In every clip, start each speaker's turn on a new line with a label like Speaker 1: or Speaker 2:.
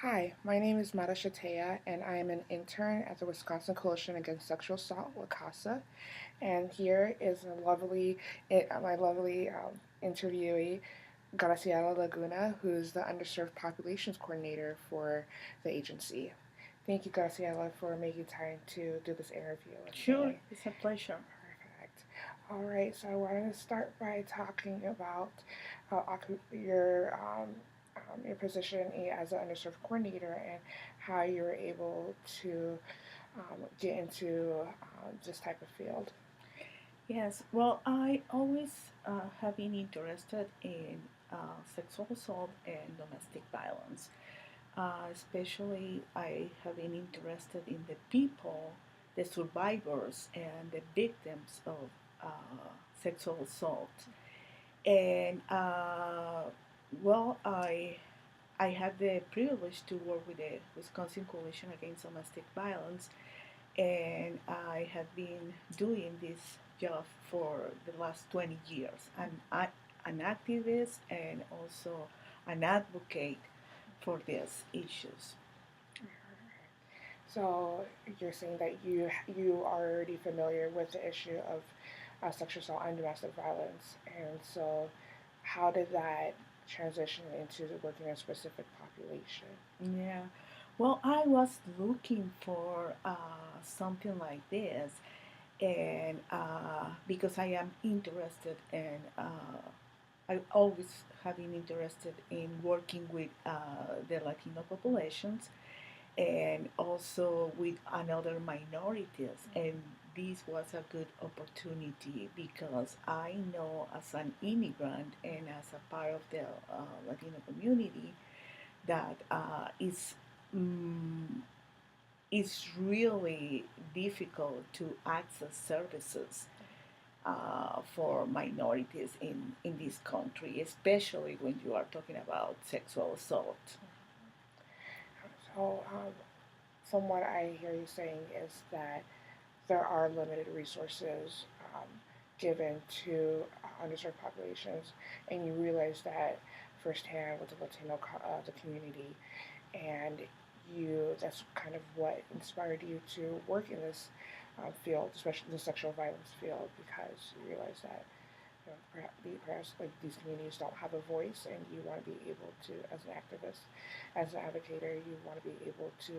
Speaker 1: Hi, my name is Mara Shatea, and I am an intern at the Wisconsin Coalition Against Sexual Assault, WCASA. And here is my lovely interviewee, Graciela Laguna, who's the Underserved Populations Coordinator for the agency. Thank you, Graciela, for making time to do this interview with
Speaker 2: Sure,
Speaker 1: me.
Speaker 2: it's a pleasure.
Speaker 1: Perfect. All right, so I wanted to start by talking about your position as an underserved coordinator and how you were able to get into this type of field.
Speaker 2: Yes, well, I always have been interested in sexual assault and domestic violence. Especially, I have been interested in the people, the survivors, and the victims of sexual assault. And I had the privilege to work with the Wisconsin Coalition Against Domestic Violence, and I have been doing this job for the last 20 years. An activist and also an advocate for these issues.
Speaker 1: So you're saying that you are already familiar with the issue of sexual assault and domestic violence, and so how did that transition into working in a specific population?
Speaker 2: Yeah. Well, I was looking for something like this, and because I am interested in, I always have been interested in working with the Latino populations and also with another minorities. And this was a good opportunity because I know as an immigrant and as a part of the Latino community that mm, it's really difficult to access services for minorities in this country, especially when you are talking about sexual assault.
Speaker 1: So, from what I hear you saying is that there are limited resources given to underserved populations, and you realize that firsthand with the the community, and that's kind of what inspired you to work in this field, especially the sexual violence field, because you realize that perhaps like these communities don't have a voice, and you want to be able to, as an activist, as an advocator, you want to be able to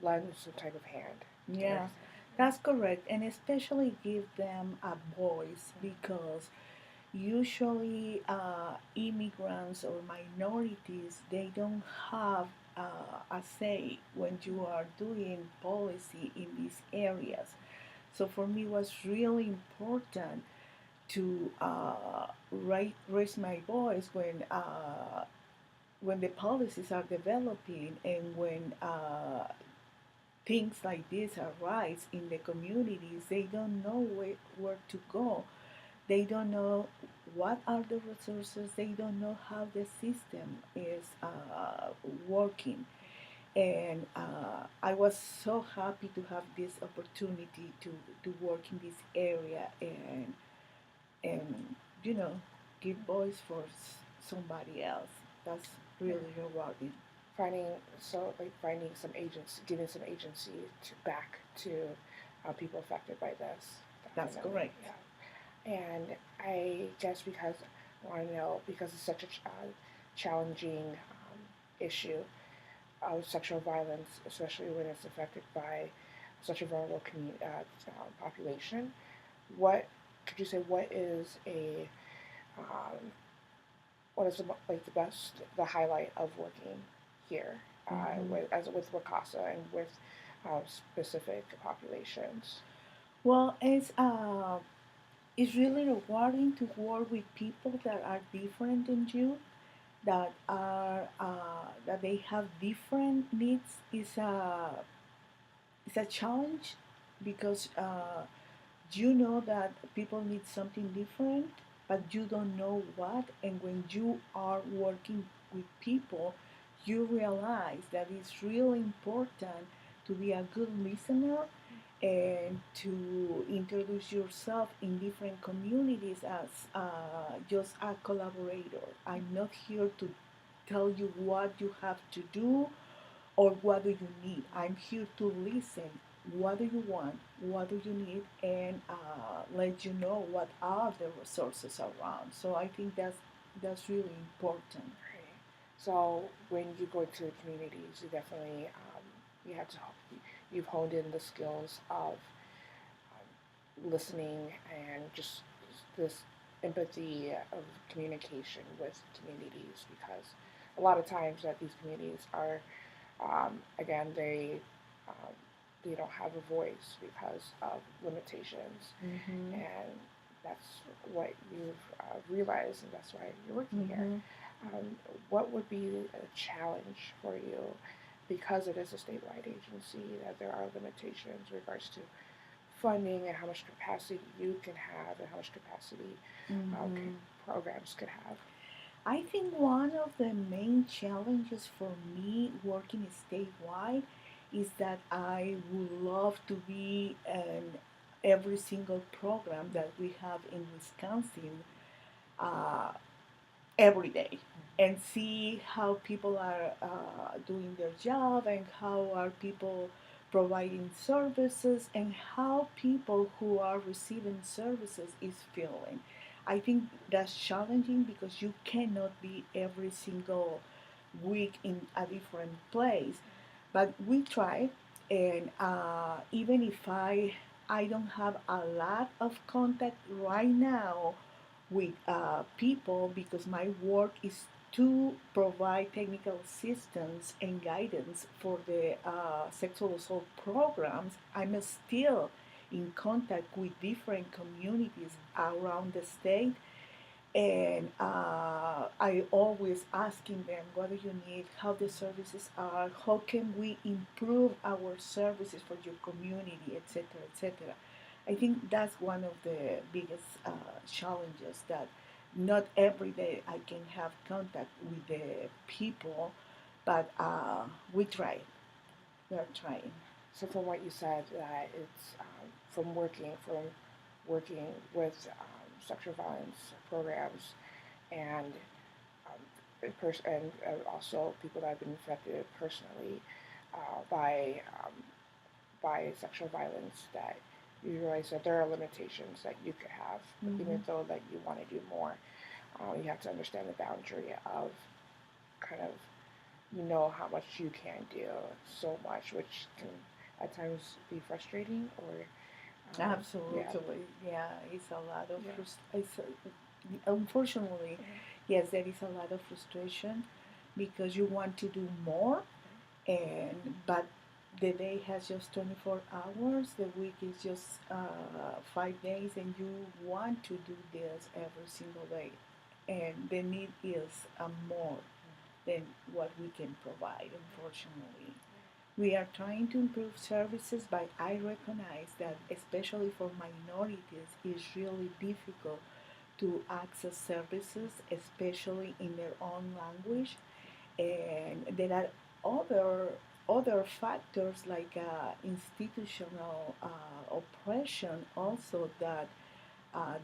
Speaker 1: lend some type of hand towards
Speaker 2: Yeah,
Speaker 1: that.
Speaker 2: that's correct, and especially give them a voice because usually immigrants or minorities they don't have a say when you are doing policy in these areas. So for me, it was really important to raise my voice when the policies are developing and when things like this arise in the communities. They don't know where to go. They don't know what are the resources. They don't know how the system is working. And I was so happy to have this opportunity to work in this area and you know give voice for somebody else. That's
Speaker 1: Yeah.
Speaker 2: really rewarding.
Speaker 1: Finding some agency, giving some agency back to people affected by this,
Speaker 2: That's
Speaker 1: definitely,
Speaker 2: correct.
Speaker 1: yeah. And I guess because I want to know, because it's such a challenging issue of sexual violence, especially when it's affected by such a vulnerable population. What could you say? Um, what is the best, the highlight of working here
Speaker 2: Hmm.
Speaker 1: with Wakasa and with specific populations?
Speaker 2: Well, it's really rewarding to work with people that are different than you, that they have different needs. Is a challenge because you know that people need something different, but you don't know what. And when you are working with people, you realize that it's really important to be a good listener and to introduce yourself in different communities as just a collaborator. I'm not here to tell you what you have to do or what do you need? I'm here to listen. What do you want? What do you need? And let you know what are the resources around. So I think that's really important.
Speaker 1: Right. So when you go to the communities, you definitely you have to you've honed in the skills of listening and just this empathy of communication with communities because a lot of times that these communities are again um, they don't have a voice because of limitations
Speaker 2: Mm-hmm.
Speaker 1: and that's what you've realized and that's why you're working here.
Speaker 2: Mm-hmm.
Speaker 1: um, what would be a challenge for you because it is a statewide agency that there are limitations in regards to funding and how much capacity you can have and how much capacity
Speaker 2: Mm-hmm.
Speaker 1: programs could have.
Speaker 2: I think one of the main challenges for me working statewide is that I would love to be in every single program that we have in Wisconsin uh, every day and see how people are doing their job and how are people providing services and how people who are receiving services is feeling. I think that's challenging because you cannot be every single week in a different place, but we try. And even if I don't have a lot of contact right now with people because my work is to provide technical assistance and guidance for the sexual assault programs. I'm still in contact with different communities around the state, and I always asking them, what do you need, how the services are, how can we improve our services for your community, etc., etc. I think that's one of the biggest challenges, that not every day I can have contact with the people, but we try. We are trying.
Speaker 1: So from what you said, that it's from working with sexual violence programs and and also people that have been affected personally by sexual violence, that you realize that there are limitations that you could have,
Speaker 2: Mm-hmm.
Speaker 1: even though that you want to do more. You have to understand the boundary of kind of you know how much you can do so much, which can at times be frustrating or yeah,
Speaker 2: Absolutely, yeah. It's a lot of
Speaker 1: yeah,
Speaker 2: unfortunately, yes, there is a lot of frustration because you want to do more, and but the day has just 24 hours. The week is just 5 days, and you want to do this every single day, and the need is more than what we can provide. Unfortunately, we are trying to improve services, but I recognize that, especially for minorities, it's really difficult to access services, especially in their own language. And there are other factors like institutional oppression also that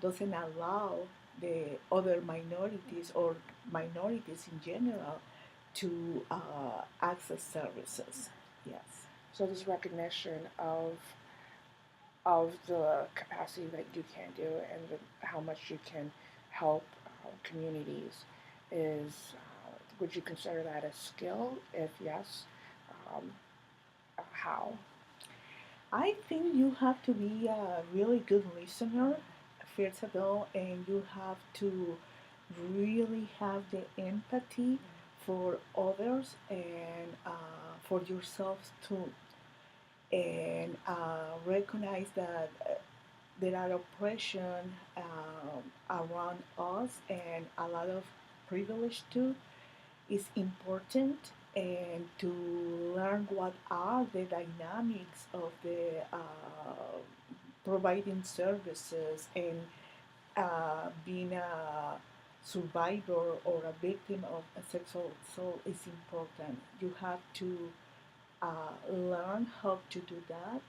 Speaker 2: doesn't allow the other minorities or minorities in general to access services. Yes.
Speaker 1: so this recognition of the capacity that you can do and how much you can help communities is would you consider that a skill? If yes, um, how?
Speaker 2: I think you have to be a really good listener, first of all, and you have to really have the empathy for others and for yourselves too, and recognize that there are oppression around us and a lot of privilege too is important, and to learn what are the dynamics of the providing services and being a survivor or a victim of a sexual assault is important. You have to learn how to do that,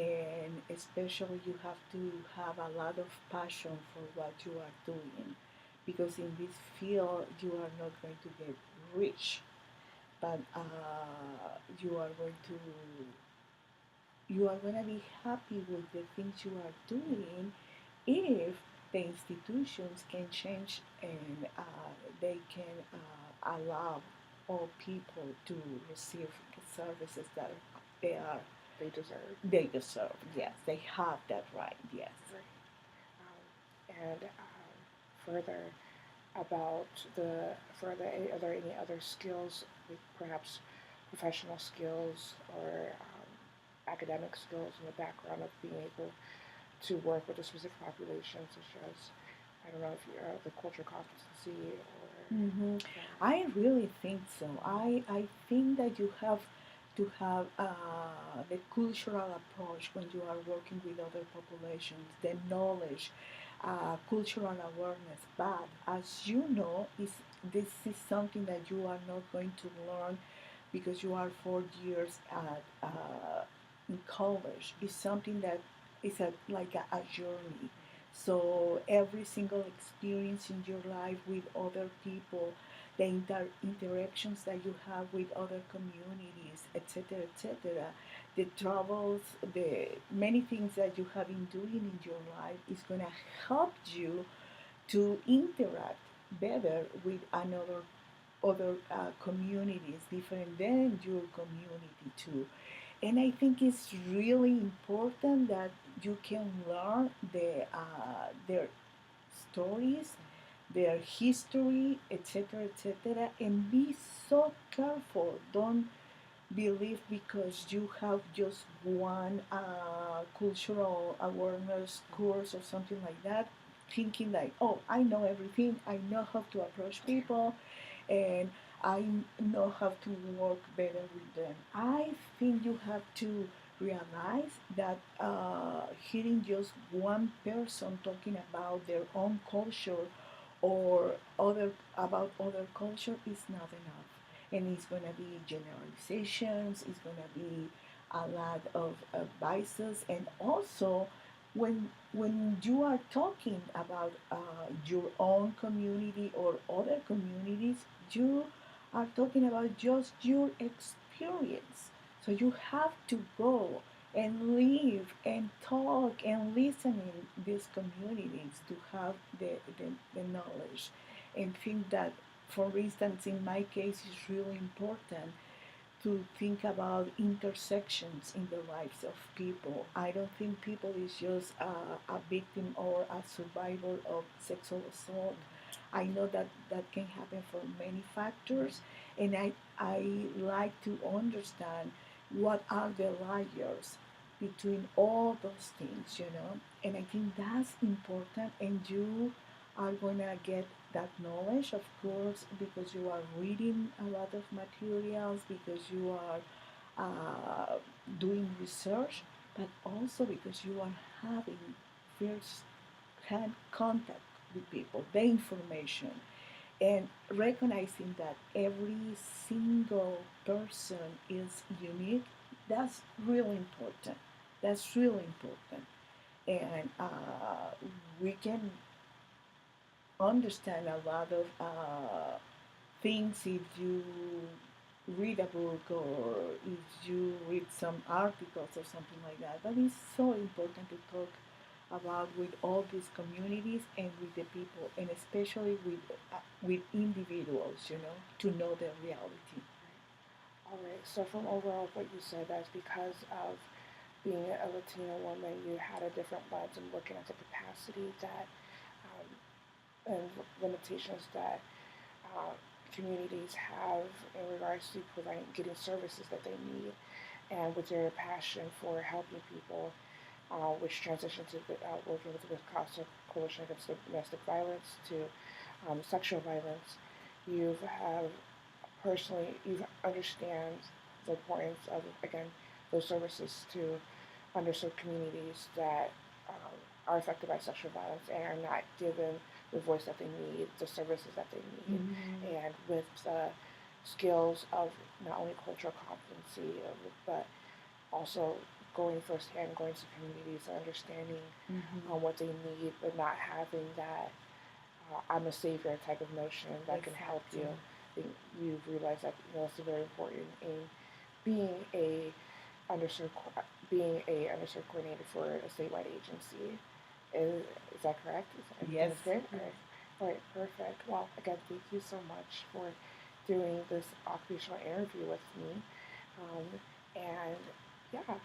Speaker 2: and especially you have to have a lot of passion for what you are doing, because in this field you are not going to get rich, but you are going to be happy with the things you are doing if the institutions can change and they can allow all people to receive the services that they are
Speaker 1: they deserve.
Speaker 2: they deserve.
Speaker 1: Okay.
Speaker 2: Yes, they have that right. Yes.
Speaker 1: Right. And further about the further, are there any other skills, like perhaps professional skills or academic skills in the background of being able to work with a specific population, such as, I don't know if you're the cultural competency or
Speaker 2: Hmm.
Speaker 1: that.
Speaker 2: I really think so. I think that you have to have the cultural approach when you are working with other populations, the knowledge, cultural awareness. But as you know, this is something that you are not going to learn because you are 4 years at in college. It's something that is like a journey. So every single experience in your life with other people, the interactions that you have with other communities, etc., the troubles, the many things that you have been doing in your life is going to help you to interact better with another other communities different than your community too. And I think it's really important that you can learn their stories, their history, etc., and be so careful. Don't believe because you have just one cultural awareness course or something like that, thinking like, oh, I know everything, I know how to approach people, and I know how to work better with them. I think you have to realize that hearing just one person talking about their own culture or other about other culture is not enough, and it's going to be generalizations, it's going to be a lot of biases, and also when you are talking about your own community or other communities, you are talking about just your experience. So you have to go and live and talk and listen in these communities to have the knowledge and think that, for instance, in my case, it's really important to think about intersections in the lives of people. I don't think people is just a victim or a survivor of sexual assault. I know that that can happen for many factors, and I like to understand what are the layers between all those things, and I think that's important, and you are going to get that knowledge, of course, because you are reading a lot of materials, because you are uh, doing research, but also because you are having first hand contact with people, the information, and recognizing that every single person is unique. That's really important. That's really important. And we can understand a lot of things if you read a book or if you read some articles or something like that. But it's so important to talk about with all these communities and with the people, and especially with individuals, to know their reality.
Speaker 1: All right. So from overall what you said, that's because of being a Latina woman, you had a different lens in looking at the capacity that and limitations that uh, communities have in regards to providing getting services that they need, and with their passion for helping people, which transitioned to working with the CASA Coalition Against Domestic Violence to sexual violence. You have personally, you understand the importance of, again, those services to underserved communities that are affected by sexual violence and are not given the voice that they need, the services that they need,
Speaker 2: Mm-hmm.
Speaker 1: and with the skills of not only cultural competency, but also going firsthand, going to communities, understanding
Speaker 2: Mm-hmm.
Speaker 1: what they need, but not having that I'm a savior type of notion that can help
Speaker 2: Exactly.
Speaker 1: you. think you've realized that it's very important in being a underserved underserved coordinator for a statewide agency. Is that correct? Is everything
Speaker 2: Yes.
Speaker 1: is good? All right, perfect. Well, again, thank you so much for doing this occupational interview with me. And yeah, thank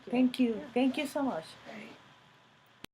Speaker 1: you.
Speaker 2: Thank you.
Speaker 1: Yeah.
Speaker 2: Thank you so much.
Speaker 1: Right.